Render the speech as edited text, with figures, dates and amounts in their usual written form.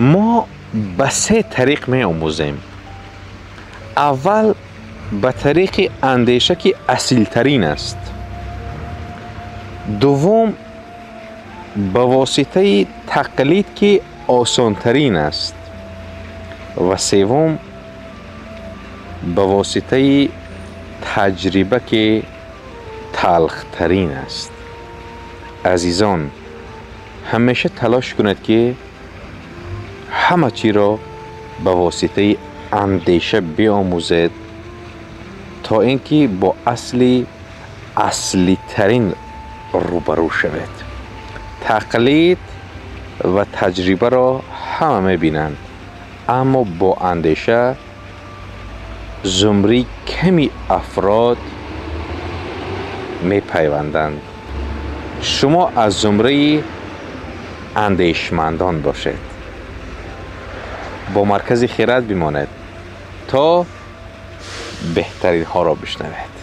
ما به 3 طریق می آموزیم. اول به طریق اندیشه که اصیل ترین است. دوم به واسطه تقلید که آسان ترین است. و سوم به واسطه تجربه که تلخ ترین است. عزیزان، همیشه تلاش کنید که همه چی را به واسطه اندیشه بیاموزید تا اینکه با اصلی ترین روبرو شوید. تقلید و تجربه را همه می‌بینند، اما با اندیشه زمره کمی افراد می‌پیوندند. شما از زمره اندیشمندان باشید. با مرکز خیرات بمانید تا بهترین ها را بشنوید.